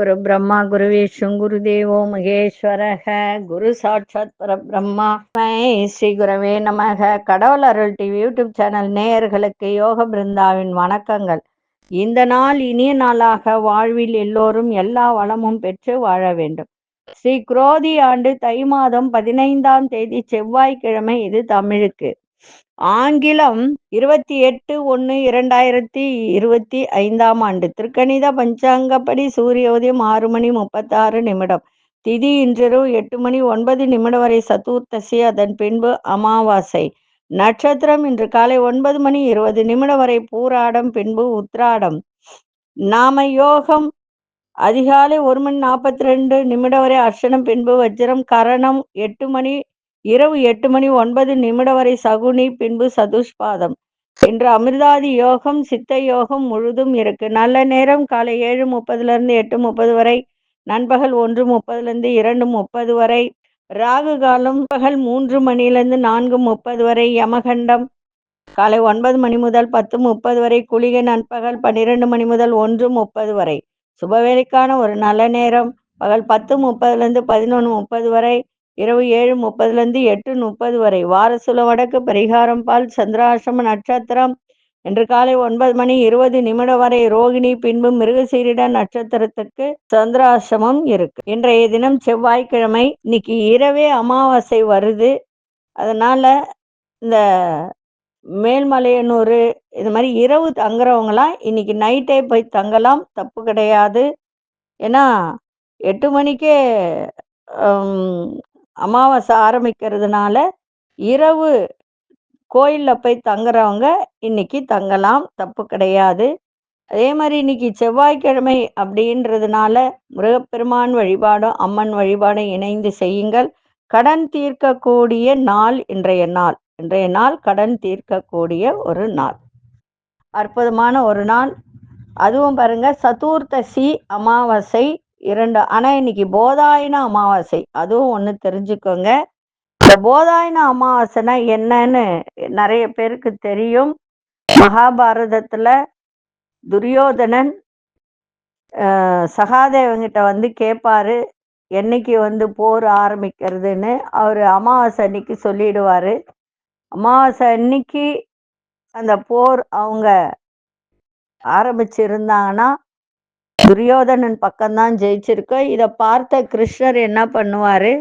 குரு பிரம்மா குரு விஷ்ணு குரு தேவோ மகேஸ்வரக குரு சாட்சாத் பரபிரம்மா ஸ்ரீ குரவே நமக. கடவுள் அருள் டிவி யூடியூப் சேனல் நேயர்களுக்கு யோக பிருந்தாவின் வணக்கங்கள். இந்த நாள் இனிய நாளாக வாழ்வில் எல்லோரும் எல்லா வளமும் பெற்று வாழ வேண்டும். ஸ்ரீ குரோதி ஆண்டு தை மாதம் 15ஆம் தேதி செவ்வாய்க்கிழமை. இது தமிழுக்கு. ஆங்கிலம் 28/1/2025 ஆண்டு. திருக்கணித பஞ்சாங்கப்படி சூரிய உதயம் 6:36. திதி இன்றிரவு 8:09 வரை சதுர்த்தசி, அதன் பின்பு அமாவாசை. நட்சத்திரம் இன்று காலை 9:20 வரை பூராடம், பின்பு உத்ராடம். நாம யோகம் அதிகாலை 1:42 வரை அர்ச்சனம், பின்பு வஜ்ரம். கரணம் இரவு 8:09 வரை சகுனி, பின்பு சதுஷ்பாதம். இன்று அமிர்தாதி யோகம் சித்த யோகம் முழுதும் இருக்கு. நல்ல நேரம் காலை 7:30 8:30 வரை, நண்பகல் 1:30 2:30 வரை. ராகு காலம் பகல் 3 4:30 வரை. யமகண்டம் காலை 9 முதல் 10:30 வரை. குளிகை நண்பகல் 12 முதல் 1:30 வரை. சுபவேளைக்கான ஒரு நல்ல நேரம் பகல் 10:30 11:30 வரை, இரவு 7:30 8:30 வரை. வாரசுல வடக்கு. பரிகாரம் பால். சந்திராசிரம நட்சத்திரம் இன்று காலை 9:20 வரை ரோகிணி, பின்பு மிருகசீரிட நட்சத்திரத்துக்கு சந்திராசிரமம் இருக்கு. இன்றைய தினம் செவ்வாய்க்கிழமை. இன்னைக்கு இரவே அமாவாசை வருது. அதனால இந்த மேல்மலையனூர் இது மாதிரி இரவு தங்குறவங்களாம் இன்னைக்கு நைட்டே போய் தங்கலாம், தப்பு கிடையாது. ஏன்னா 8 மணிக்கே அமாவாசை ஆரம்பிக்கிறதுனால இரவு கோயிலில் போய் தங்குறவங்க இன்னைக்கு தங்கலாம், தப்பு கிடையாது. அதே மாதிரி இன்னைக்கு செவ்வாய்க்கிழமை அப்படின்றதுனால முருகப்பெருமான் வழிபாடும் அம்மன் வழிபாடும் இணைந்து செய்யுங்கள். கடன் தீர்க்கக்கூடிய நாள் இன்றைய நாள். இன்றைய நாள் கடன் தீர்க்கக்கூடிய ஒரு நாள், அற்புதமான ஒரு நாள். அதுவும் பாருங்க, சதுர்த்தசி அமாவாசை 2. ஆனால் இன்னைக்கு போதாயன அமாவாசை, அதுவும் ஒன்று தெரிஞ்சுக்கோங்க. இந்த போதாயன அமாவாசைனா என்னன்னு நிறைய பேருக்கு தெரியும். மகாபாரதத்தில் துரியோதனன் சகாதேவங்கிட்ட வந்து கேட்பாரு, என்னைக்கு போர் ஆரம்பிக்கிறதுன்னு. அவர் அமாவாசை அன்னைக்கு சொல்லிடுவார். அமாவாசை அன்னைக்கு அந்த போர் அவங்க ஆரம்பிச்சிருந்தாங்கன்னா துரியோதனன் பக்கம்தான் ஜெயிச்சிருக்க. இதை பார்த்த கிருஷ்ணர் என்ன பண்ணுவார்,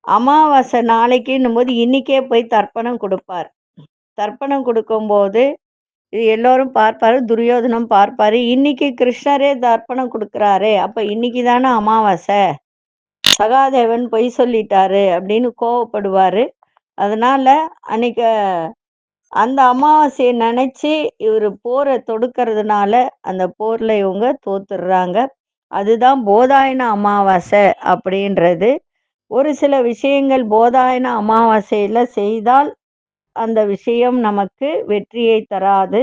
அமாவாசை நாளைக்குன்னும் போது இன்னைக்கே போய் தர்ப்பணம் கொடுப்பார். தர்ப்பணம் கொடுக்கும்போது இது எல்லோரும் பார்ப்பாரு, துரியோதனம் பார்ப்பாரு. இன்னைக்கு கிருஷ்ணரே தர்ப்பணம் கொடுக்குறாரு, அப்போ இன்னைக்கு தானே அமாவாசை, சகாதேவன் பொய் சொல்லிட்டாரு அப்படின்னு கோவப்படுவார். அதனால அன்னைக்கு அந்த அமாவாசையை நினைச்சு இவர் போரை தொடுக்கிறதுனால அந்த போர்ல இவங்க தோத்துடுறாங்க. அதுதான் போதாயன அமாவாசை அப்படின்றது. ஒரு சில விஷயங்கள் போதாயன அமாவாசையில செய்தால் அந்த விஷயம் நமக்கு வெற்றியை தராது.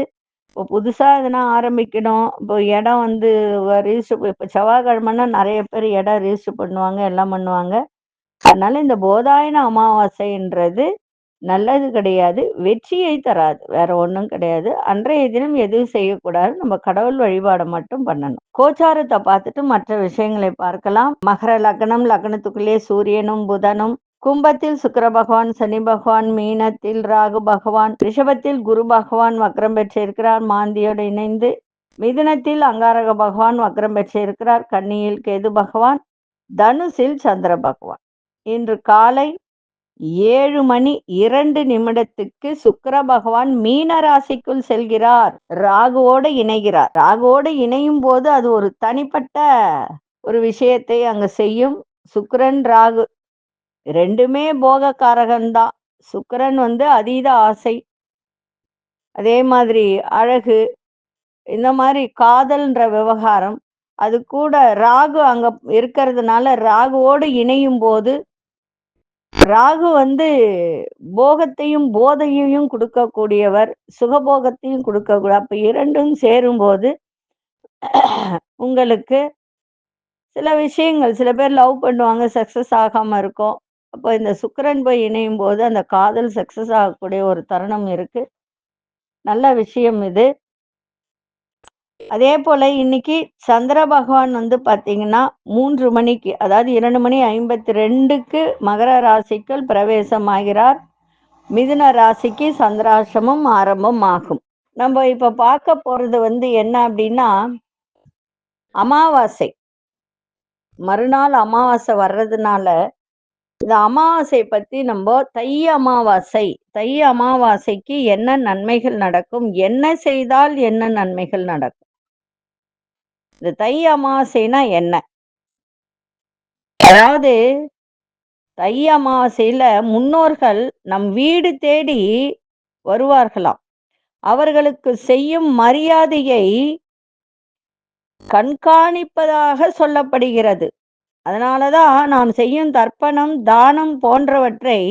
இப்போ புதுசாக எதனா ஆரம்பிக்கணும், இப்போ இடம் ரிஜிஸ்டர், இப்போ செவ்வாய்க்கிழமைன்னா நிறைய பேர் இடம் ரிஜிஸ்டர் பண்ணுவாங்க, எல்லாம் பண்ணுவாங்க. அதனால இந்த போதாயன அமாவாசைன்றது நல்லது கிடையாது, வெற்றியை தராது, வேற ஒன்றும் கிடையாது. அன்றைய தினம் எதுவும் செய்யக்கூடாது, நம்ம கடவுள் வழிபாடை மட்டும் பண்ணணும். கோச்சாரத்தை பார்த்துட்டு மற்ற விஷயங்களை பார்க்கலாம். மகர லக்னம், லக்னத்துக்குள்ளே சூரியனும் புதனும், கும்பத்தில் சுக்கிர பகவான், சனி பகவான், மீனத்தில் ராகு பகவான், ரிஷபத்தில் குரு பகவான் வக்ரம் பெற்றிருக்கிறார் மாந்தியோடு இணைந்து, மிதுனத்தில் அங்காரக பகவான் வக்ரம் பெற்றிருக்கிறார், கன்னியில் கேது பகவான், தனுசில் சந்திர பகவான். இன்று காலை 7:02 சுக்கிர பகவான் மீன ராசிக்குள் செல்கிறார், ராகுவோடு இணைகிறார். ராகுவோடு இணையும் போது அது ஒரு தனிப்பட்ட ஒரு விஷயத்தை அங்க செய்யும். சுக்கிரன் ராகு ரெண்டுமே போகக்காரகன்தான். சுக்கிரன் அதீத ஆசை, அதே மாதிரி அழகு, இந்த மாதிரி காதல்ன்ற விவகாரம், அது கூட ராகு அங்க இருக்கிறதுனால ராகுவோடு இணையும் போது ராகு போகத்தையும் போதையையும் கொடுக்கக்கூடியவர், சுகபோகத்தையும் கொடுக்கக்கூடிய. அப்ப இரண்டும் சேரும்போது உங்களுக்கு சில விஷயங்கள், சில பேர் லவ் பண்ணுவாங்க, சக்சஸ் ஆகாம இருக்கும். அப்போ இந்த சுக்கிரன் போய் இணையும் போது அந்த காதல் சக்சஸ் ஆகக்கூடிய ஒரு தருணம் இருக்கு. நல்ல விஷயம் இது. அதே போல இன்னைக்கு சந்திர பகவான் வந்து பாத்தீங்கன்னா 3 மணிக்கு, அதாவது 2:52க்கு மகர ராசிக்குள் பிரவேசம் ஆகிறார். மிதுன ராசிக்கு சந்திராசிரமம் ஆரம்பம் ஆகும். நம்ம இப்ப பார்க்க போறது வந்து என்ன அப்படின்னா, அமாவாசை. மறுநாள் அமாவாசை வர்றதுனால இந்த அமாவாசை பத்தி நம்ம தை அமாவாசைக்கு என்ன நன்மைகள் நடக்கும், என்ன செய்தால் என்ன நன்மைகள் நடக்கும். இந்த தை அமாவாசைனா என்ன? அதாவது தை அமாவாசையில முன்னோர்கள் நம் வீடு தேடி வருவார்களாம். அவர்களுக்கு செய்யும் மரியாதையை கண்காணிப்பதாக சொல்லப்படுகிறது. அதனாலதான் நாம் செய்யும் தர்ப்பணம், தானம் போன்றவற்றை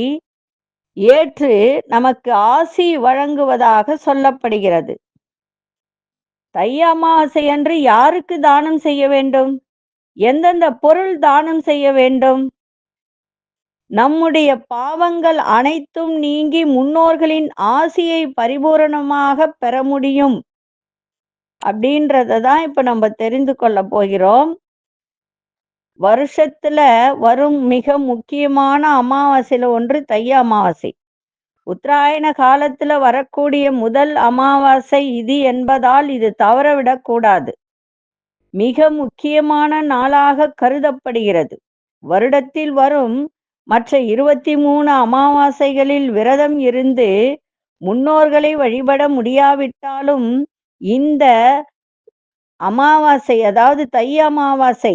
ஏற்று நமக்கு ஆசி வழங்குவதாக சொல்லப்படுகிறது. தை அமாவாசை அன்று யாருக்கு தானம் செய்ய வேண்டும்? எந்தெந்த பொருள் தானம் செய்ய வேண்டும்? நம்முடைய பாவங்கள் அனைத்தும் நீங்கி முன்னோர்களின் ஆசியை பரிபூரணமாக பெற முடியும் அப்படின்றத தான் இப்ப நம்ம தெரிந்து கொள்ள போகிறோம். வருஷத்துல வரும் மிக முக்கியமான அமாவாசையில ஒன்று தை அமாவாசை. உத்தராயண காலத்துல வரக்கூடிய முதல் அமாவாசை இது என்பதால் இது தவறவிடக்கூடாது. மிக முக்கியமான நாளாக கருதப்படுகிறது. வருடத்தில் வரும் மற்ற 23 அமாவாசைகளில் விரதம் இருந்து முன்னோர்களை வழிபட முடியாவிட்டாலும் இந்த அமாவாசை, அதாவது தை அமாவாசை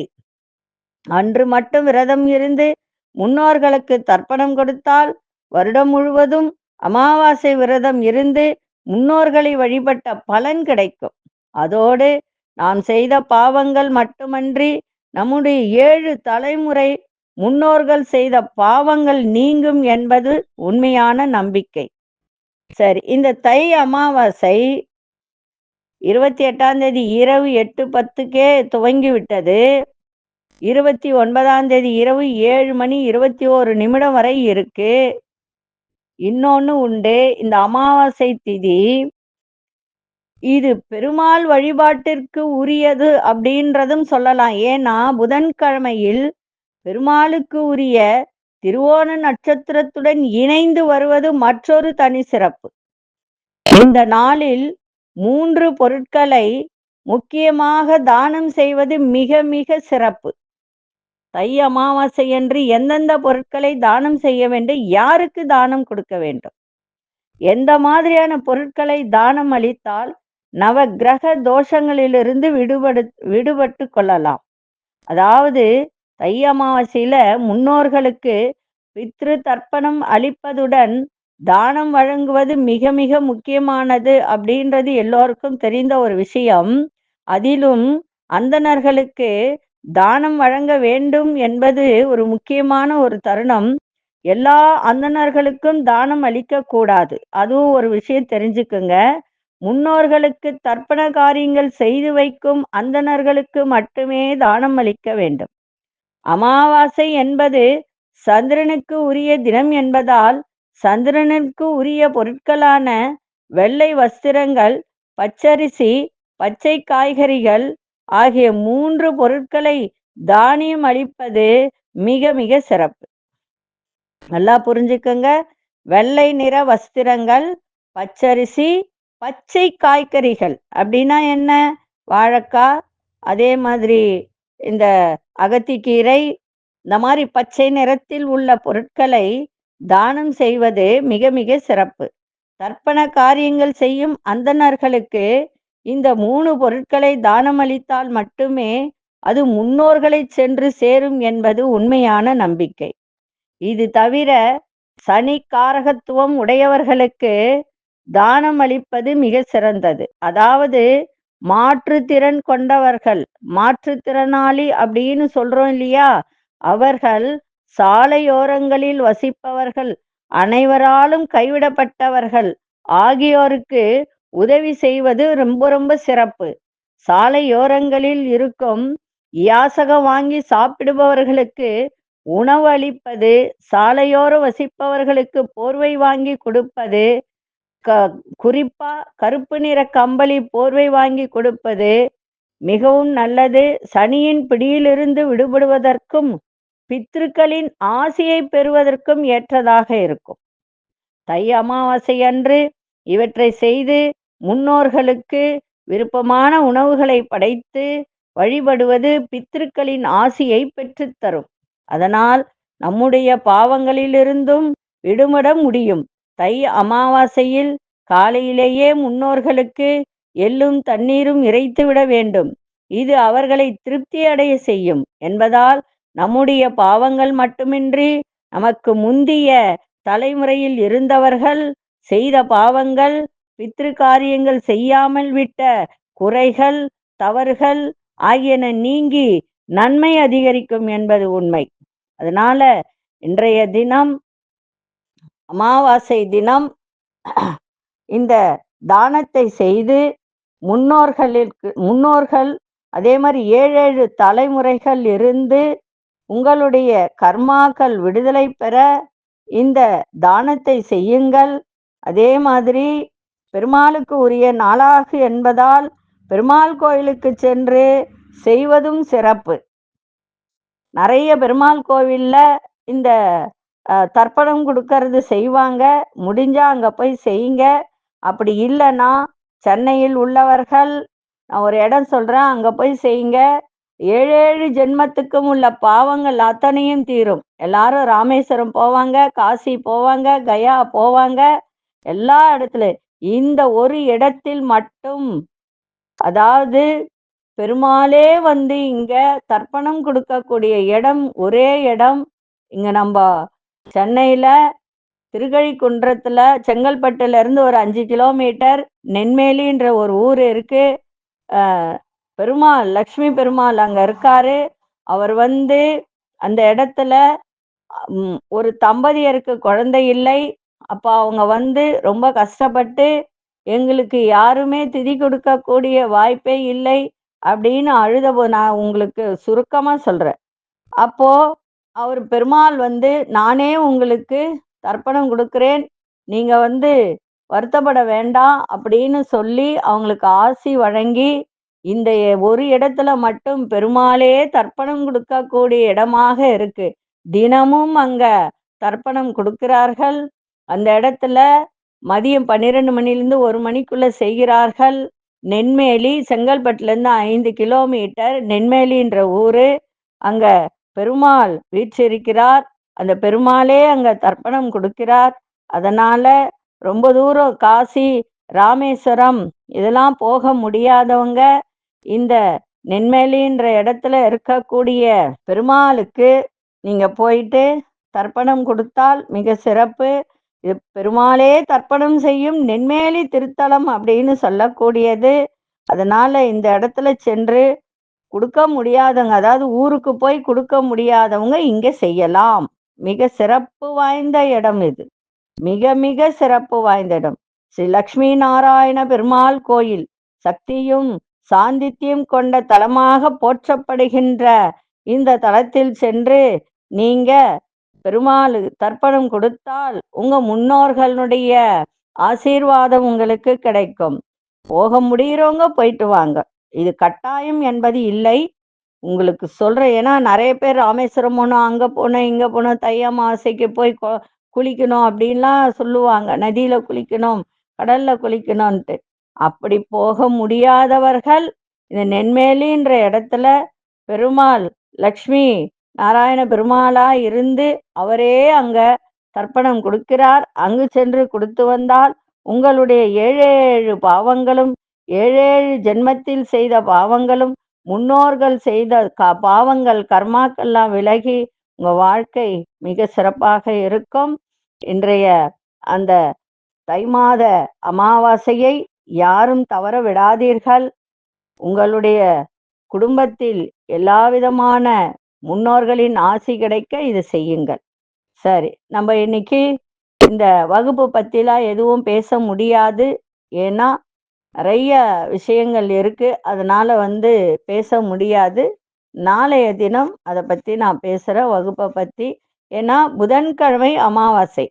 அன்று மட்டும் விரதம் இருந்து முன்னோர்களுக்கு தர்ப்பணம் கொடுத்தால் வருடம் முழுவதும் அமாவாசை விரதம் இருந்து முன்னோர்களை வழிபட்ட பலன் கிடைக்கும். அதோடு நாம் செய்த பாவங்கள் மட்டுமன்றி நம்முடைய 7 தலைமுறை முன்னோர்கள் செய்த பாவங்கள் நீங்கும் என்பது உண்மையான நம்பிக்கை. சரி, இந்த தை அமாவாசை 28ஆம் தேதி இரவு 8:10க்கே துவங்கிவிட்டது. 29ஆம் தேதி இரவு 7:21 வரை இருக்கு. இன்னொன்னு உண்டு, இந்த அமாவாசை திதி இது பெருமாள் வழிபாட்டிற்கு உரியது அப்படின்றதும் சொல்லலாம். ஏன்னா புதன்கிழமையில் பெருமாளுக்கு உரிய திருவோண நட்சத்திரத்துடன் இணைந்து வருவது மற்றொரு தனி சிறப்பு. இந்த நாளில் 3 பொருட்களை முக்கியமாக தானம் செய்வது மிக மிக சிறப்பு. தை அமாவாசை என்று எந்தெந்த பொருட்களை தானம் செய்ய வேண்டும், யாருக்கு தானம் கொடுக்க வேண்டும், எந்த மாதிரியான பொருட்களை தானம் அளித்தால் நவ கிரக தோஷங்களிலிருந்து விடுபட்டு கொள்ளலாம். அதாவது தை அமாவாசையில முன்னோர்களுக்கு பித்ரு தர்ப்பணம் அளிப்பதுடன் தானம் வழங்குவது மிக மிக முக்கியமானது அப்படின்றது எல்லோருக்கும் தெரிந்த ஒரு விஷயம். அதிலும் அந்தணர்களுக்கு தானம் வழங்க வேண்டும் என்பது ஒரு முக்கியமான ஒரு தருணம். எல்லா அந்தணர்களுக்கும் தானம் அளிக்க கூடாது. அதுவும் ஒரு விஷயம் தெரிஞ்சுக்குங்க. முன்னோர்களுக்கு தர்ப்பண காரியங்கள் செய்து வைக்கும் அந்தணர்களுக்கு மட்டுமே தானம் அளிக்க வேண்டும். அமாவாசை என்பது சந்திரனுக்கு உரிய தினம் என்பதால் சந்திரனுக்கு உரிய பொருட்களான வெள்ளை வஸ்திரங்கள், பச்சரிசி, பச்சை காய்கறிகள் ஆகிய 3 பொருட்களை தானியம் அளிப்பது மிக மிக சிறப்பு. நல்லா புரிஞ்சுக்கங்க. வெள்ளை நிற வஸ்திரங்கள், பச்சரிசி, பச்சை காய்கறிகள் அப்படின்னா என்ன? வாழைக்காய், அதே மாதிரி இந்த அகத்திக்கீரை, இந்த மாதிரி பச்சை நிறத்தில் உள்ள பொருட்களை தானம் செய்வது மிக மிக சிறப்பு. தர்ப்பண காரியங்கள் செய்யும் அந்தணர்களுக்கு இந்த 3 பொருட்களை தானம் அளித்தால் மட்டுமே அது முன்னோர்களை சென்று சேரும் என்பது உண்மையான நம்பிக்கை. இது தவிர சனி காரகத்துவம் உடையவர்களுக்கு தானம் அளிப்பது மிக சிறந்தது. அதாவது மாற்றுத்திறன் கொண்டவர்கள், மாற்றுத்திறனாளி அப்படின்னு சொல்றோம் இல்லையா, அவர்கள், சாலையோரங்களில் வசிப்பவர்கள், அனைவராலும் கைவிடப்பட்டவர்கள் ஆகியோருக்கு உதவி செய்வது ரொம்ப ரொம்ப சிறப்பு. சாலையோரங்களில் இருக்கும் யாசகம் வாங்கி சாப்பிடுபவர்களுக்கு உணவு அளிப்பது, சாலையோர வசிப்பவர்களுக்கு போர்வை வாங்கி கொடுப்பது, குறிப்பா கருப்பு நிற கம்பளி போர்வை வாங்கி கொடுப்பது மிகவும் நல்லது. சனியின் பிடியிலிருந்து விடுபடுவதற்கும் பித்ருக்களின் ஆசியை பெறுவதற்கும் ஏற்றதாக இருக்கும். தை அமாவாசை அன்று இவற்றை செய்து முன்னோர்களுக்கு விருப்பமான உணவுகளை படைத்து வழிபடுவது பித்ருக்களின் ஆசியை பெற்றுத்தரும். அதனால் நம்முடைய பாவங்களிலிருந்தும் விடுபட முடியும். தை அமாவாசையில் காலையிலேயே முன்னோர்களுக்கு எள்ளும் தண்ணீரும் இறைத்து விட வேண்டும். இது அவர்களை திருப்தி அடைய செய்யும் என்பதால் நம்முடைய பாவங்கள் மட்டுமின்றி நமக்கு முந்திய தலைமுறையில் இருந்தவர்கள் செய்த பாவங்கள், பித்ரு காரியங்கள் செய்யாமல் விட்ட குறைகள், தவறுகள் ஆகியன நீங்கி நன்மை அதிகரிக்கும் என்பது உண்மை. அதனால இன்றைய தினம் அமாவாசை தினம் இந்த தானத்தை செய்து முன்னோர்கள் அதே மாதிரி 7 தலைமுறைகள் இருந்து உங்களுடைய கர்மாக்கள் விடுதலை பெற இந்த தானத்தை செய்யுங்கள். அதே மாதிரி பெருமாளுக்கு உரிய நாளாகு என்பதால் பெருமாள் கோயிலுக்கு சென்று செய்வதும் சிறப்பு. நிறைய பெருமாள் கோவில்ல இந்த தர்ப்பணம் கொடுக்கறது செய்வாங்க. முடிஞ்சா அங்க போய் செய்யுங்க. அப்படி இல்லைன்னா சென்னையில் உள்ளவர்கள் நான் ஒரு இடம் சொல்றேன், அங்க போய் செய்யுங்க. 7 ஜென்மத்துக்கும் உள்ள பாவங்கள் அத்தனையும் தீரும். எல்லாரும் ராமேஸ்வரம் போவாங்க, காசி போவாங்க, கயா போவாங்க, எல்லா இடத்துலயும். இந்த ஒரு இடத்தில் மட்டும், அதாவது பெருமாளே வந்து இங்க தர்ப்பணம் கொடுக்கக்கூடிய இடம் ஒரே இடம். இங்க நம்ம சென்னையில திருக்கழிக்குன்றத்துல செங்கல்பட்டுல இருந்து ஒரு 5 கிலோமீட்டர் நென்மேலின்ற ஒரு ஊர் இருக்கு. பெருமாள் லக்ஷ்மி பெருமாள் அங்க இருக்காரு. அவர் வந்து அந்த இடத்துல ஒரு தம்பதியருக்கு குழந்தை இல்லை. அப்ப அவங்க வந்து ரொம்ப கஷ்டப்பட்டு எங்களுக்கு யாருமே திதி கொடுக்கக்கூடிய வாய்ப்பே இல்லை அப்படின்னு அழுத. நான் உங்களுக்கு சுருக்கமா சொல்றேன். அப்போ அவர் பெருமாள் வந்து நானே உங்களுக்கு தர்ப்பணம் கொடுக்கிறேன், நீங்க வந்து வருத்தப்பட வேண்டாம் அப்படின்னு சொல்லி அவங்களுக்கு ஆசி வழங்கி இந்த ஒரு இடத்துல மட்டும் பெருமாளே தர்ப்பணம் கொடுக்கக்கூடிய இடமாக இருக்கு. தினமும் அங்க தர்ப்பணம் கொடுக்கிறார்கள். அந்த இடத்துல மதியம் 12 மணிலிருந்து 1 மணிக்குள்ள செய்கிறார்கள். நென்மேலி செங்கல்பட்டுல இருந்து 5 கிலோமீட்டர் நென்மேலின்ற ஊரு. அங்க பெருமாள் வீற்றிருக்கிறார். அந்த பெருமாளே அங்க தர்ப்பணம் கொடுக்கிறார். அதனால ரொம்ப தூரம் காசி, ராமேஸ்வரம் இதெல்லாம் போக முடியாதவங்க இந்த நென்மேலின்ற இடத்துல இருக்கக்கூடிய பெருமாளுக்கு நீங்க போயிட்டு தர்ப்பணம் கொடுத்தால் மிக சிறப்பு. இது பெருமாளே தர்ப்பணம் செய்யும் நென்மேலி திருத்தலம் அப்படின்னு சொல்லக்கூடியது. அதனால இந்த இடத்துல சென்று கொடுக்க முடியாதவங்க, அதாவது ஊருக்கு போய் கொடுக்க முடியாதவங்க இங்க செய்யலாம். மிக சிறப்பு வாய்ந்த இடம் இது. மிக மிக சிறப்பு வாய்ந்த இடம். ஸ்ரீ லக்ஷ்மி நாராயண பெருமாள் கோயில் சக்தியும் சாந்தித்யம் கொண்ட தலமாக போற்றப்படுகின்ற இந்த தலத்தில் சென்று நீங்க பெருமாள் தர்ப்பணம் கொடுத்தால் உங்க முன்னோர்களுடைய ஆசீர்வாதம் உங்களுக்கு கிடைக்கும். போக முடிகிறவங்க போயிட்டு வாங்க. இது கட்டாயம் என்பது இல்லை, உங்களுக்கு சொல்றேன். ஏன்னா நிறைய பேர் ராமேஸ்வரம் போனோம், அங்க போனோம், இங்க போனோம், தை அமாவாசைக்கு போய் குளிக்கணும் அப்படின்லாம் சொல்லுவாங்க. நதியில குளிக்கணும், கடல்ல குளிக்கணும்ன்ட்டு. அப்படி போக முடியாதவர்கள் இந்த நென்மேலின்ற இடத்துல பெருமாள் லக்ஷ்மி நாராயண பெருமாளா இருந்து அவரே அங்க தர்ப்பணம் கொடுக்கிறார். அங்கு சென்று கொடுத்து வந்தால் உங்களுடைய 7 பாவங்களும் 7 ஜென்மத்தில் செய்த பாவங்களும் முன்னோர்கள் செய்த பாவங்கள் கர்மாக்கெல்லாம் விலகி உங்க வாழ்க்கை மிக சிறப்பாக இருக்கும். இன்றைய அந்த தை மாத அமாவாசையை யாரும் தவற விடாதீர்கள். உங்களுடைய குடும்பத்தில் எல்லா விதமான முன்னோர்களின் ஆசி கிடைக்க இது செய்யுங்கள். சரி, நம்ம இன்னைக்கு இந்த வகுப்பு பத்திலாம் எதுவும் பேச முடியாது. ஏன்னா நிறைய விஷயங்கள் இருக்கு. அதனால பேச முடியாது. நாளைய தினம் அதை பத்தி நான் பேசுறேன், வகுப்பை பத்தி. ஏன்னா புதன்கிழமை அமாவாசை.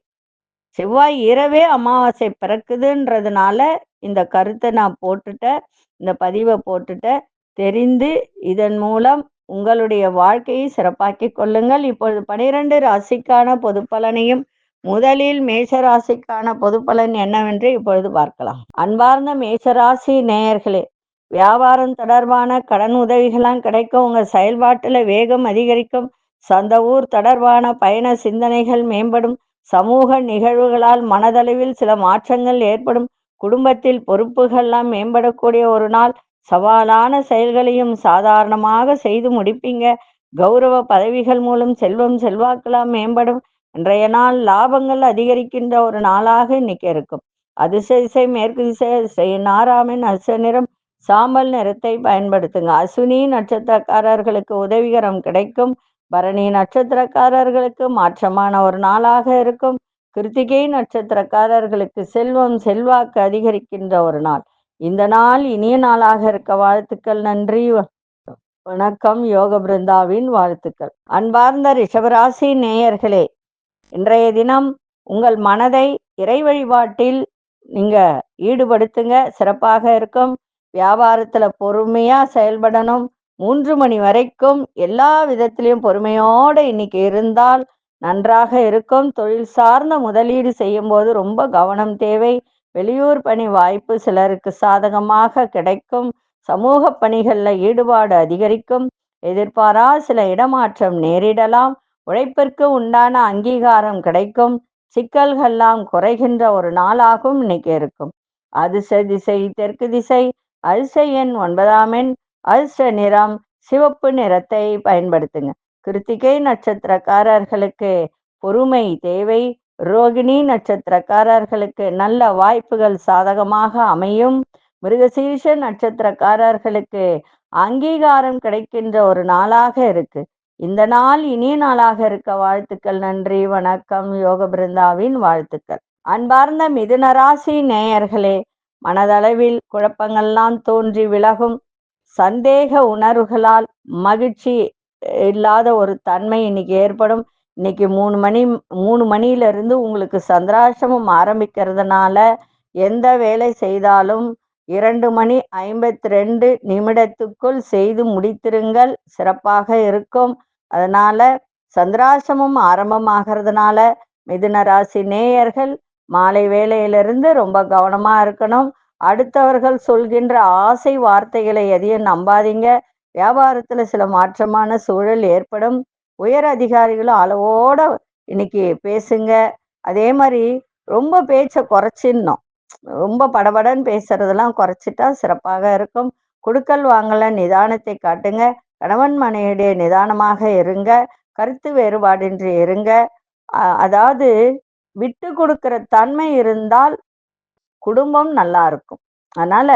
செவ்வாய் இரவே அமாவாசை பிறக்குதுன்றதுனால இந்த கருத்தை நான் போட்டுட்டேன், இந்த பதிவை போட்டுட்டேன். தெரிந்து இதன் மூலம் உங்களுடைய வாழ்க்கையை சிறப்பாக்கிக் கொள்ளுங்கள். இப்பொழுது 12 ராசிக்கான பொது பலனையும் முதலில் மேஷராசிக்கான பொது பலன் என்னவென்று இப்பொழுது பார்க்கலாம். அன்பார்ந்த மேஷராசி நேயர்களே, வியாபாரம் தொடர்பான கடன் உதவிகளாம் கிடைக்கும். உங்க செயல்பாட்டுல வேகம் அதிகரிக்கும். சொந்த ஊர் தொடர்பான பயண சிந்தனைகள் மேம்படும். சமூக நிகழ்வுகளால் மனதளவில் சில மாற்றங்கள் ஏற்படும். குடும்பத்தில் பொறுப்புகள்லாம் மேம்படக்கூடிய ஒரு நாள். சவாலான செயல்களையும் சாதாரணமாக செய்து முடிப்பீங்க. கௌரவ பதவிகள் மூலம் செல்வம் செல்வாக்கெல்லாம் மேம்படும். இன்றைய நாள் லாபங்கள் அதிகரிக்கின்ற ஒரு நாளாக இன்னைக்கு இருக்கும். அதிர்ஷ்ட திசை மேற்கு திசை நாராமின் அச நிறம் சாம்பல் நிறத்தை பயன்படுத்துங்க. அஸ்வினி நட்சத்திரக்காரர்களுக்கு உதவிகரம் கிடைக்கும். பரணி நட்சத்திரக்காரர்களுக்கு மாற்றமான ஒரு நாளாக இருக்கும். கிருத்திகை நட்சத்திரக்காரர்களுக்கு செல்வம் செல்வாக்கு அதிகரிக்கின்ற ஒரு நாள். இந்த நாள் இனிய நாளாக இருக்க வாழ்த்துக்கள். நன்றி, வணக்கம். யோக பிருந்தாவின் வாழ்த்துக்கள். அன்பார்ந்த ரிஷபராசி நேயர்களே, இன்றைய தினம் உங்கள் மனதை இறை வழிபாட்டில் நீங்க ஈடுபடுத்துங்க, சிறப்பாக இருக்கும். வியாபாரத்துல பொறுமையா செயல்படணும். 3 மணி வரைக்கும் எல்லா விதத்திலையும் பொறுமையோட இன்னைக்கு இருந்தால் நன்றாக இருக்கும். தொழில் சார்ந்த முதலீடு செய்யும் போது ரொம்ப கவனம் தேவை. வெளியூர் பணி வாய்ப்பு சிலருக்கு சாதகமாக கிடைக்கும். சமூக பணிகளில் ஈடுபாடு அதிகரிக்கும். எதிர்பாரா சில இடமாற்றம் நேரிடலாம். உழைப்பிற்கு உண்டான அங்கீகாரம் கிடைக்கும். சிக்கல்கள்லாம் குறைகின்ற ஒரு நாளாகவும் இன்னைக்கு இருக்கும். அதிர்ஷ்ட திசை தெற்கு திசை. அதிர்ஷ்ட எண் 9ஆம் எண். அதிர்ஷ்ட நிறம் சிவப்பு நிறத்தை பயன்படுத்துங்க. கிருத்திகை நட்சத்திரக்காரர்களுக்கு பொறுமை தேவை. ரோகிணி நட்சத்திரக்காரர்களுக்கு நல்ல வாய்ப்புகள் சாதகமாக அமையும். மிருகசீரிஷ நட்சத்திரக்காரர்களுக்கு அங்கீகாரம் கிடைக்கின்ற ஒரு நாளாக இருக்கு. இந்த நாள் இனிய நாளாக இருக்க வாழ்த்துக்கள். நன்றி, வணக்கம். யோக பிருந்தாவின் வாழ்த்துக்கள். அன்பார்ந்த மிதுனராசி நேயர்களே, மனதளவில் குழப்பங்கள்லாம் தோன்றி விலகும். சந்தேக உணர்வுகளால் மகிழ்ச்சி இல்லாத ஒரு தன்மை இன்னைக்கு ஏற்படும். இன்னைக்கு 3 மணியிலிருந்து உங்களுக்கு சந்திராசிரமம் ஆரம்பிக்கிறதுனால எந்த வேலை செய்தாலும் 2:52 செய்து முடித்திருங்கள், சிறப்பாக இருக்கும். அதனால சந்திராசிரமம் ஆரம்பமாகிறதுனால மிதுன ராசி நேயர்கள் மாலை வேளையிலிருந்து ரொம்ப கவனமா இருக்கணும். அடுத்தவர்கள் சொல்கின்ற ஆசை வார்த்தைகளை எதையும் நம்பாதீங்க. வியாபாரத்துல சில மாற்றமான சூழல் ஏற்படும். உயர் அதிகாரிகளும் அளவோட இன்னைக்கு பேசுங்க. அதே மாதிரி ரொம்ப பேச்சை குறைச்சிடணும். ரொம்ப படபடன்னு பேசுறதெல்லாம் குறைச்சிட்டா சிறப்பாக இருக்கும். கொடுக்கல் வாங்கல நிதானத்தை காட்டுங்க. கணவன் மனைவிடைய நிதானமாக இருங்க. கருத்து வேறுபாடின்றி இருங்க. அதாவது விட்டு கொடுக்கிற தன்மை இருந்தால் குடும்பம் நல்லா இருக்கும். அதனால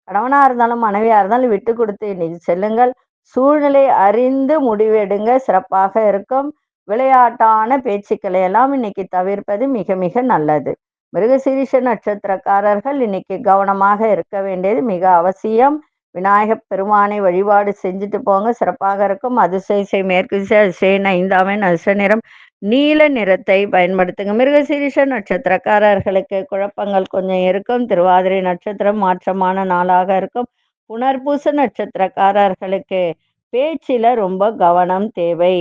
கணவனா இருந்தாலும் மனைவியா இருந்தாலும் விட்டு கொடுத்து இன்னைக்கு செல்லுங்கள். சூழ்நிலை அறிந்து முடிவெடுங்க, சிறப்பாக இருக்கும். விளையாட்டான பேச்சுக்களை எல்லாம் இன்னைக்கு தவிர்ப்பது மிக மிக நல்லது. மிருகசீரிஷ நட்சத்திரக்காரர்கள் இன்னைக்கு கவனமாக இருக்க வேண்டியது மிக அவசியம். விநாயகப் பெருமானை வழிபாடு செஞ்சுட்டு போங்க, சிறப்பாக இருக்கும். அதிர்ஷ்ட மேற்கு திசை. அதிர்ஷ்ட 5ஆம் எண். அதிர்ஷ்ட நிறம் நீல நிறத்தை பயன்படுத்துங்க. மிருகசீரிஷ நட்சத்திரக்காரர்களுக்கு குழப்பங்கள் கொஞ்சம் இருக்கும். திருவாதிரை நட்சத்திரம் மாற்றமான நாளாக இருக்கும். புனர்பூச நட்சத்திரக்காரர்களுக்கு பேச்சில ரொம்ப கவனம் தேவை.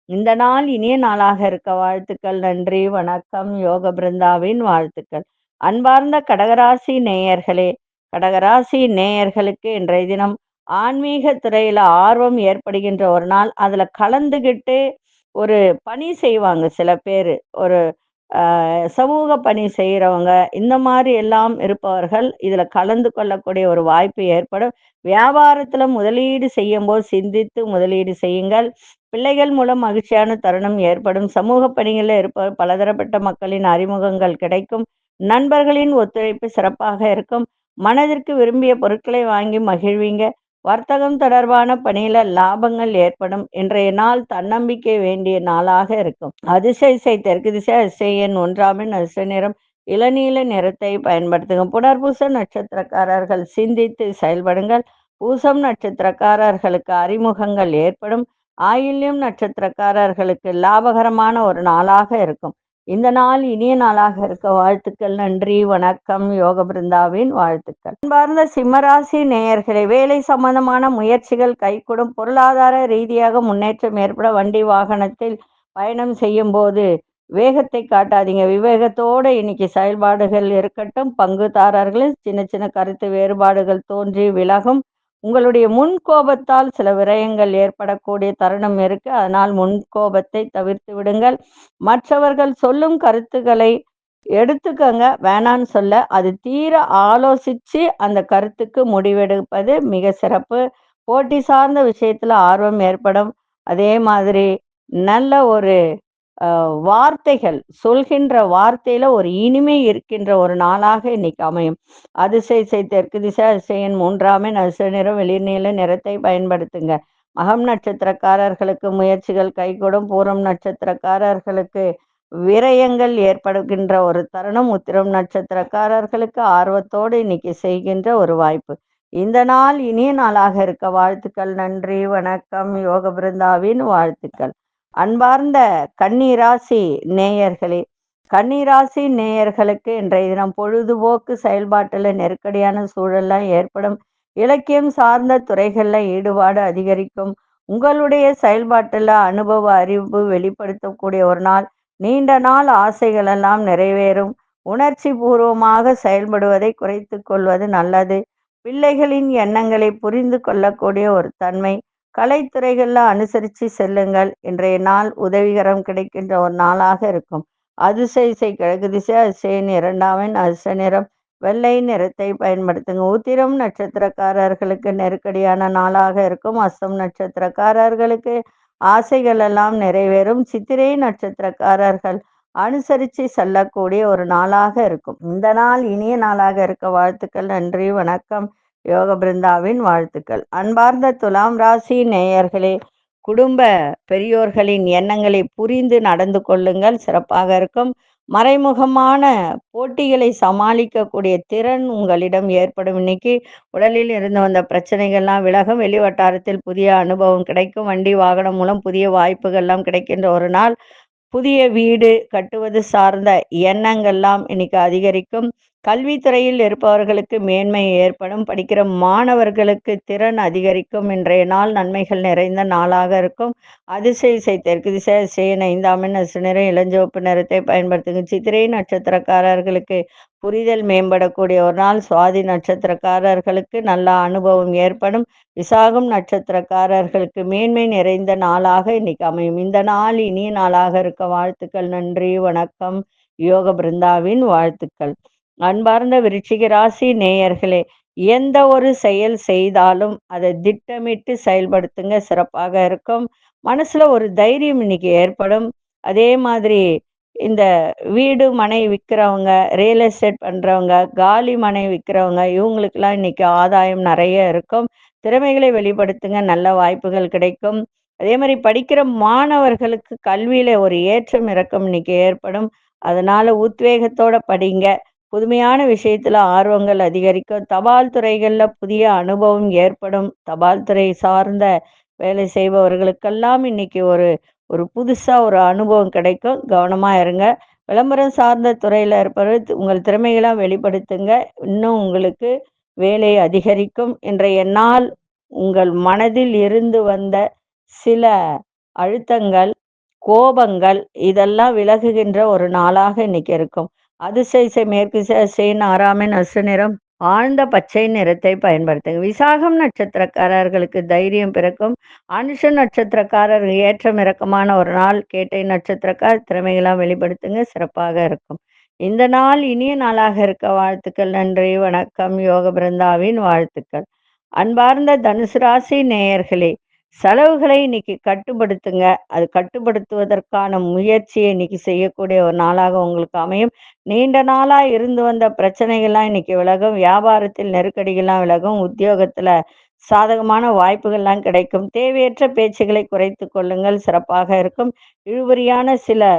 இந்த நாள் இனிய நாளாக இருக்க வாழ்த்துக்கள். நன்றி, வணக்கம். யோக பிருந்தாவின் வாழ்த்துக்கள். அன்பார்ந்த கடகராசி நேயர்களே, கடகராசி நேயர்களுக்கு இன்றைய தினம் ஆன்மீக துறையில ஆர்வம் ஏற்படுகின்ற ஒரு நாள். அதுல கலந்துகிட்டு ஒரு பணி செய்வாங்க சில பேர். ஒரு சமூக பணி செய்கிறவங்க, இந்த மாதிரி எல்லாம் இருப்பவர்கள் இதுல கலந்து கொள்ளக்கூடிய ஒரு வாய்ப்பு ஏற்படும். வியாபாரத்துல முதலீடு செய்யும் போது சிந்தித்து முதலீடு செய்யுங்கள். பிள்ளைகள் மூலம் மகிழ்ச்சியான தருணம் ஏற்படும். சமூக பணிகளில் இருப்பவர் பலதரப்பட்ட மக்களின் அறிமுகங்கள் கிடைக்கும். நண்பர்களின் ஒத்துழைப்பு சிறப்பாக இருக்கும். மனதிற்கு விரும்பிய பொருட்களை வாங்கி மகிழ்வீங்க. வர்த்தகம் தொடர்பான பணியில லாபங்கள் ஏற்படும். இன்றைய நாள் தன்னம்பிக்கை வேண்டிய நாளாக இருக்கும். அதிர்ஷ்ட திசை தெற்கு திசை. அதிர்ஷ்ட எண் 1ஆம் எண். அதிர்ஷ்ட நிறம் இளநீல நிறத்தை பயன்படுத்துங்க. புனர்பூச நட்சத்திரக்காரர்கள் சிந்தித்து செயல்படுங்கள். பூசம் நட்சத்திரக்காரர்களுக்கு அறிமுகங்கள் ஏற்படும். ஆயில்யம் நட்சத்திரக்காரர்களுக்கு லாபகரமான ஒரு நாளாக இருக்கும். இந்த நாள் இனிய நாளாக இருக்க வாழ்த்துக்கள். நன்றி, வணக்கம். யோக பிருந்தாவின் வாழ்த்துக்கள். அன்பார்ந்த சிம்மராசி நேயர்களே, வேலை சம்பந்தமான முயற்சிகள் கைகூடும். பொருளாதார ரீதியாக முன்னேற்றம் ஏற்பட வண்டி வாகனத்தில் பயணம் செய்யும் போது வேகத்தை காட்டாதீங்க. விவேகத்தோடு இன்னைக்கு செயல்பாடுகள் இருக்கட்டும். பங்குதாரர்களில் சின்ன சின்ன கருத்து வேறுபாடுகள் தோன்றி விலகும். உங்களுடைய முன்கோபத்தால் சில விரயங்கள் ஏற்படக்கூடிய தருணம் இருக்கு. அதனால் முன்கோபத்தை தவிர்த்து விடுங்கள். மற்றவர்கள் சொல்லும் கருத்துக்களை எடுத்துக்கங்க, வேணான்னு சொல்ல. அது தீர ஆலோசிச்சு அந்த கருத்துக்கு முடிவெடுப்பது மிக சிறப்பு. போட்டி சார்ந்த விஷயத்துல ஆர்வம் ஏற்படும். அதே மாதிரி நல்ல ஒரு வார்த்தைகள் சொல்கின்ற வார்த்தையில ஒரு இனிமை இருக்கின்ற ஒரு நாளாக இன்னைக்கு அமையும். அதிசய தெற்கு திசை அதிசயன் 3ஆம் எண் அதிர்ஷ்ட நிறம் வெளிர் நீல நிறத்தை பயன்படுத்துங்க. மகம் நட்சத்திரக்காரர்களுக்கு முயற்சிகள் கைகூடும். பூரம் நட்சத்திரக்காரர்களுக்கு விரயங்கள் ஏற்படுகின்ற ஒரு தருணம். உத்திரம் நட்சத்திரக்காரர்களுக்கு ஆர்வத்தோடு இன்னைக்கு செய்கின்ற ஒரு வாய்ப்பு. இந்த நாள் இனிய நாளாக இருக்க வாழ்த்துக்கள். நன்றி, வணக்கம். யோக பிருந்தாவின் வாழ்த்துக்கள். அன்பார்ந்த கன்னிராசி நேயர்களே, கன்னிராசி நேயர்களுக்கு இன்றைய தினம் பொழுதுபோக்கு செயல்பாட்டில் நெருக்கடியான சூழல்லாம் ஏற்படும். இலக்கியம் சார்ந்த துறைகளில் ஈடுபாடு அதிகரிக்கும். உங்களுடைய செயல்பாட்டில் அனுபவ அறிவு வெளிப்படுத்தக்கூடிய ஒரு நாள். நீண்ட நாள் ஆசைகள் எல்லாம் நிறைவேறும். உணர்ச்சி பூர்வமாக செயல்படுவதை குறைத்து கொள்வது நல்லது. பிள்ளைகளின் எண்ணங்களை புரிந்து கொள்ளக்கூடிய ஒரு தன்மை. கலைத்துறைகளில் அனுசரித்து செல்லுங்கள். இன்றைய நாள் உதவிகரம் கிடைக்கின்ற ஒரு நாளாக இருக்கும். அதிசய கிழக்கு திசை அதிசயன் 2ஆம் எண் அதிர்ஷ்ட நிறம் வெள்ளை நிறத்தை பயன்படுத்துங்க. உத்திரம் நட்சத்திரக்காரர்களுக்கு நெருக்கடியான நாளாக இருக்கும். அஸ்தம் நட்சத்திரக்காரர்களுக்கு ஆசைகள் எல்லாம் நிறைவேறும். சித்திரை நட்சத்திரக்காரர்கள் அனுசரித்து செல்லக்கூடிய ஒரு நாளாக இருக்கும். இந்த நாள் இனிய நாளாக இருக்க வாழ்த்துக்கள். நன்றி, வணக்கம். யோக பிருந்தாவின் வாழ்த்துக்கள். அன்பார்ந்த துலாம் ராசி நேயர்களே, குடும்ப பெரியோர்களின் எண்ணங்களை புரிந்து நடந்து கொள்ளுங்கள், சிறப்பாக இருக்கும். மறைமுகமான போட்டிகளை சமாளிக்கக்கூடிய திறன் உங்களிடம் ஏற்படும். இன்னைக்கு உடலில் இருந்து வந்த பிரச்சனைகள்லாம் விலகும். வெளி வட்டாரத்தில் புதிய அனுபவம் கிடைக்கும். வண்டி வாகனம் மூலம் புதிய வாய்ப்புகள்லாம் கிடைக்கின்ற ஒரு நாள். புதிய வீடு கட்டுவது சார்ந்த எண்ணங்கள்லாம் இன்னைக்கு அதிகரிக்கும். கல்வித்துறையில் இருப்பவர்களுக்கு மேன்மை ஏற்படும். படிக்கிற மாணவர்களுக்கு திறன் அதிகரிக்கும். இன்றைய நாள் நன்மைகள் நிறைந்த நாளாக இருக்கும். அதிசய தெற்கு திசை அதிசயன் 5ஆம் எண் அதிர்ஷ்ட நிறம் இளஞ்சிவப்பு நிறத்தை பயன்படுத்துங்க. சித்திரை நட்சத்திரக்காரர்களுக்கு புரிதல் மேம்படக்கூடிய ஒரு நாள். சுவாதி நட்சத்திரக்காரர்களுக்கு நல்ல அனுபவம் ஏற்படும். விசாகம் நட்சத்திரக்காரர்களுக்கு மேன்மை நிறைந்த நாளாக இன்னைக்கு அமையும். இந்த நாள் இனிய நாளாக இருக்க வாழ்த்துக்கள். நன்றி, வணக்கம். யோக பிருந்தாவின் வாழ்த்துக்கள். அன்பார்ந்த விருச்சிக ராசி நேயர்களே, எந்த ஒரு செயல் செய்தாலும் அதை திட்டமிட்டு செயல்படுத்துங்க, சிறப்பாக இருக்கும். மனசுல ஒரு தைரியம் இன்னைக்கு ஏற்படும். அதே மாதிரி இந்த வீடு மனை விற்கிறவங்க, ரியல் எஸ்டேட் பண்றவங்க, காலி மனை விற்கிறவங்க, இவங்களுக்கெல்லாம் இன்னைக்கு ஆதாயம் நிறைய இருக்கும். திறமைகளை வெளிப்படுத்துங்க, நல்ல வாய்ப்புகள் கிடைக்கும். அதே மாதிரி படிக்கிற மாணவர்களுக்கு கல்வியில ஒரு ஏற்றம் இறக்கம் இன்னைக்கு ஏற்படும். அதனால உத்வேகத்தோட படிங்க. புதுமையான விஷயத்துல ஆர்வங்கள் அதிகரிக்கும். தபால் துறைகள்ல புதிய அனுபவம் ஏற்படும். தபால் துறை சார்ந்த வேலை செய்பவர்களுக்கெல்லாம் இன்னைக்கு ஒரு ஒரு புதுசா ஒரு அனுபவம் கிடைக்கும். கவனமா இருங்க. விளம்பரம் சார்ந்த துறையில இருப்பவர் உங்கள் திறமைகளை வெளிப்படுத்துங்க. இன்னும் உங்களுக்கு வேலை அதிகரிக்கும். இன்றைய நாள் உங்கள் மனதில் இருந்து வந்த சில அழுத்தங்கள், கோபங்கள் இதெல்லாம் விலகுகின்ற ஒரு நாளாக இன்னைக்கு இருக்கும். அதிசய மேற்கு திசையின் 6ஆம் எண் அதிர்ஷ்ட நிறம் ஆழ்ந்த பச்சை நிறத்தை பயன்படுத்துங்க. விசாகம் நட்சத்திரக்காரர்களுக்கு தைரியம் பிறக்கும். அனுஷ நட்சத்திரக்காரர் ஏற்றம் இறக்கமான ஒரு நாள். கேட்டை நட்சத்திரக்கார் திறமைகளாம் வெளிப்படுத்துங்க, சிறப்பாக இருக்கும். இந்த நாள் இனிய நாளாக இருக்க வாழ்த்துக்கள். நன்றி, வணக்கம். யோக பிருந்தாவின் வாழ்த்துக்கள். அன்பார்ந்த தனுசு ராசி நேயர்களே, செலவுகளை இன்னைக்கு கட்டுப்படுத்துங்க. அது கட்டுப்படுத்துவதற்கான முயற்சியை இன்னைக்கு செய்யக்கூடிய ஒரு நாளாக உங்களுக்கு அமையும். நீண்ட நாளா இருந்து வந்த பிரச்சனைகள்லாம் இன்னைக்கு விலகும். வியாபாரத்தில் நெருக்கடிகள்லாம் விலகும். உத்தியோகத்துல சாதகமான வாய்ப்புகள்லாம் கிடைக்கும். தேவையற்ற பேச்சுகளை குறைத்து கொள்ளுங்கள், சிறப்பாக இருக்கும். இழுபறியான சில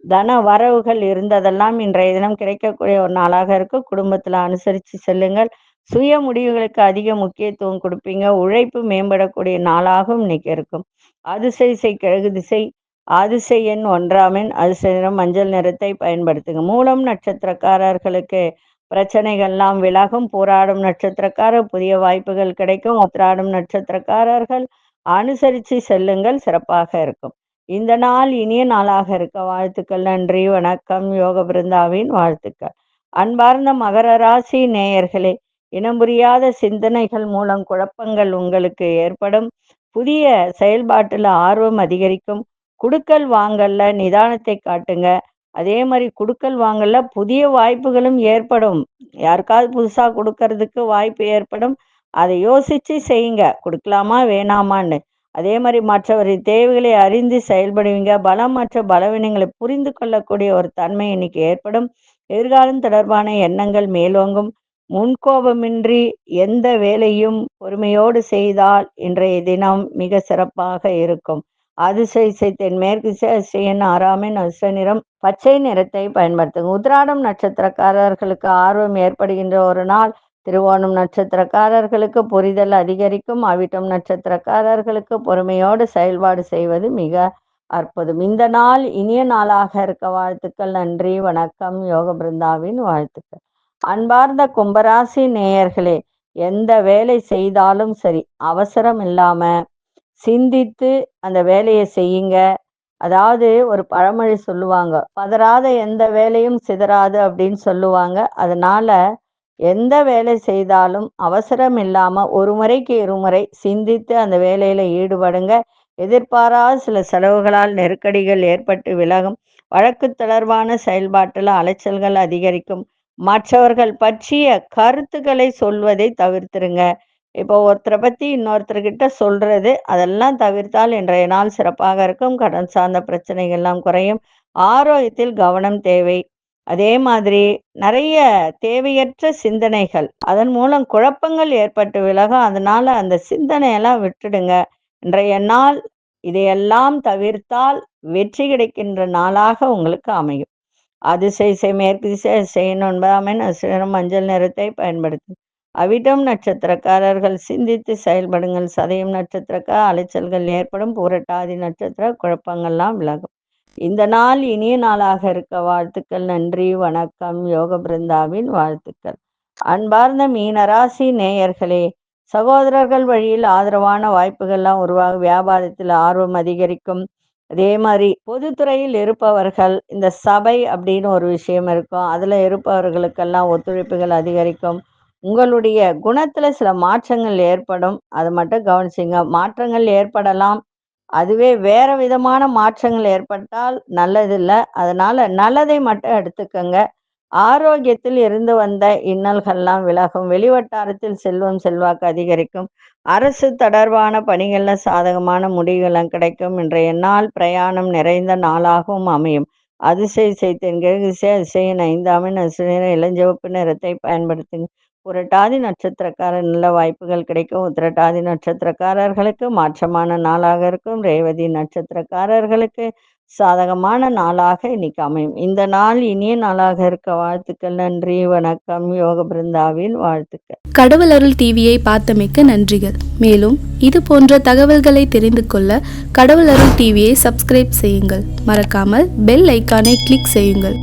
தன வரவுகள் இருந்ததெல்லாம் இன்றைய தினம் கிடைக்கக்கூடிய ஒரு நாளாக இருக்கும். குடும்பத்துல அனுசரித்து செல்லுங்கள். சுய முடிவுகளுக்கு அதிக முக்கியத்துவம் கொடுப்பீங்க. உழைப்பு மேம்படக்கூடிய நாளாகவும் இன்னைக்கு இருக்கும். அதிசய கிழக்கு திசை அதிசய எண் 1ஆம் எண் அதிர்ஷ்ட நிறம் மஞ்சள் நிறத்தை பயன்படுத்துங்க. மூலம் நட்சத்திரக்காரர்களுக்கு பிரச்சனைகள்லாம் விலகும். போராடும் நட்சத்திரக்காரர் புதிய வாய்ப்புகள் கிடைக்கும். உத்திராடும் நட்சத்திரக்காரர்கள் அனுசரித்து செல்லுங்கள், சிறப்பாக இருக்கும். இந்த நாள் இனிய நாளாக இருக்க வாழ்த்துக்கள். நன்றி, வணக்கம். யோக பிருந்தாவின் வாழ்த்துக்கள். அன்பார்ந்த மகர ராசி நேயர்களே, இனம் புரியாத சிந்தனைகள் மூலம் குழப்பங்கள் உங்களுக்கு ஏற்படும். புதிய செயல்பாட்டில் ஆர்வம் அதிகரிக்கும். குடுக்கல் வாங்கல்ல நிதானத்தை காட்டுங்க. அதே மாதிரி குடுக்கல் வாங்கல்ல புதிய வாய்ப்புகளும் ஏற்படும். யாருக்காவது புதுசா கொடுக்கறதுக்கு வாய்ப்பு ஏற்படும். அதை யோசிச்சு செய்யுங்க, கொடுக்கலாமா வேணாமான்னு. அதே மாதிரி மற்றவரின் தேவைகளை அறிந்து செயல்படுவீங்க. பலம் மற்ற பலவீனங்களை புரிந்து கொள்ளக்கூடிய ஒரு தன்மை இன்னைக்கு ஏற்படும். எதிர்காலம் தொடர்பான எண்ணங்கள் மேலோங்கும். முன்கோபமின்றி எந்த வேலையும் பொறுமையோடு செய்தால் இன்றைய தினம் மிக சிறப்பாக இருக்கும். அதிசய தென்மேற்கு திசையின் 6ஆம் எண் அதிர்ஷ்ட நிறம் பச்சை நிறத்தை பயன்படுத்துங்க. உத்திராடம் நட்சத்திரக்காரர்களுக்கு ஆர்வம் ஏற்படுகின்ற ஒரு நாள். திருவோணம் நட்சத்திரக்காரர்களுக்கு புரிதல் அதிகரிக்கும். அவிட்டம் நட்சத்திரக்காரர்களுக்கு பொறுமையோடு செயல்பாடு செய்வது மிக அற்புதம். இந்த நாள் இனிய நாளாக இருக்க வாழ்த்துக்கள். நன்றி, வணக்கம். யோக பிருந்தாவின் வாழ்த்துக்கள். அன்பார்ந்த கும்பராசி நேயர்களே, எந்த வேலை செய்தாலும் சரி அவசரம் இல்லாம சிந்தித்து அந்த வேலையை செய்யுங்க. அதாவது ஒரு பழமொழி சொல்லுவாங்க, பதறாத எந்த வேலையும் சிதறாது அப்படின்னு சொல்லுவாங்க. அதனால எந்த வேலை செய்தாலும் அவசரம் இல்லாம ஒரு முறைக்கு இருமுறை சிந்தித்து அந்த வேலையில ஈடுபடுங்க. எதிர்பாராத சில செலவுகளால் நெருக்கடிகள் ஏற்பட்டு விலகும். வழக்கு தொடர்பான செயல்பாட்டில் அலைச்சல்கள் அதிகரிக்கும். மற்றவர்கள் பற்றிய கருத்துக்களை சொல்வதை தவிர்த்துருங்க. இப்போ ஒருத்தரை பற்றி இன்னொருத்தர்கிட்ட சொல்றது அதெல்லாம் தவிர்த்தால் இன்றைய நாள் சிறப்பாக இருக்கும். கடன் சார்ந்த பிரச்சனைகள்லாம் குறையும். ஆரோக்கியத்தில் கவனம் தேவை. அதே மாதிரி நிறைய தேவையற்ற சிந்தனைகள், அதன் மூலம் குழப்பங்கள் ஏற்பட்டு விலகும். அதனால அந்த சிந்தனையெல்லாம் விட்டுடுங்க. இன்றைய நாள் இதையெல்லாம் தவிர்த்தால் வெற்றி கிடைக்கின்ற நாளாக உங்களுக்கு அமையும். அதிசய மேற்கு திசை 9ஆம் எண் மஞ்சள் நிறத்தை பயன்படுத்தும். அவிட்டம் நட்சத்திரக்காரர்கள் சிந்தித்து செயல்படுங்கள். சதயம் நட்சத்திரக்கார அலைச்சல்கள் ஏற்படும். பூரட்டாதி நட்சத்திர குழப்பங்கள்லாம் விலகும். இந்த நாள் இனிய நாளாக இருக்க வாழ்த்துக்கள். நன்றி, வணக்கம். யோக பிருந்தாவின் வாழ்த்துக்கள். அன்பார்ந்த மீனராசி நேயர்களே, சகோதரர்கள் வழியில் ஆதரவான வாய்ப்புகள்லாம் உருவாகும். வியாபாரத்தில் ஆர்வம் அதிகரிக்கும். அதே மாதிரி பொதுத்துறையில் இருப்பவர்கள், இந்த சபை அப்படின்னு ஒரு விஷயம் இருக்கும், அதில் இருப்பவர்களுக்கெல்லாம் ஒத்துழைப்புகள் அதிகரிக்கும். உங்களுடைய குணத்துல சில மாற்றங்கள் ஏற்படும். அதை மட்டும் கவனிச்சிங்க. மாற்றங்கள் ஏற்படலாம், அதுவே வேற விதமான மாற்றங்கள் ஏற்பட்டால் நல்லதில்லை. அதனால நல்லதை மட்டும் எடுத்துக்கங்க. ஆரோக்கியத்தில் இருந்து வந்த இன்னல்கள்லாம் விலகும். வெளிவட்டாரத்தில் செல்வம் செல்வாக்கு அதிகரிக்கும். அரசு தொடர்பான பணிகளில் சாதகமான முடிவுகளும் கிடைக்கும். இன்றைய நாள் பிரயாணம் நிறைந்த நாளாகவும் அமையும். அதிசய தென்கிழக்கு அதிசயன் 5ஆம் எண் இளஞ்சிவப்பு நிறத்தை பயன்படுத்துங்க. புரட்டாதி நட்சத்திரக்காரர் நல்ல வாய்ப்புகள் கிடைக்கும். உத்திரட்டாதி நட்சத்திரக்காரர்களுக்கு மாற்றமான நாளாக இருக்கும். ரேவதி நட்சத்திரக்காரர்களுக்கு சாதகமான நாளாக இன்னைக்கு அமையும். இந்த நாள் இனிய நாளாக இருக்க வாழ்த்துக்கள். நன்றி, வணக்கம். யோக பிருந்தாவின் வாழ்த்துக்கள். கடவுள் அருள் டிவியை பார்த்தமைக்க நன்றிகள். மேலும் இது போன்ற தகவல்களை தெரிந்து கொள்ள கடவுள் அருள் டிவியை சப்ஸ்கிரைப் செய்யுங்கள். மறக்காமல் பெல் ஐக்கானை கிளிக் செய்யுங்கள்.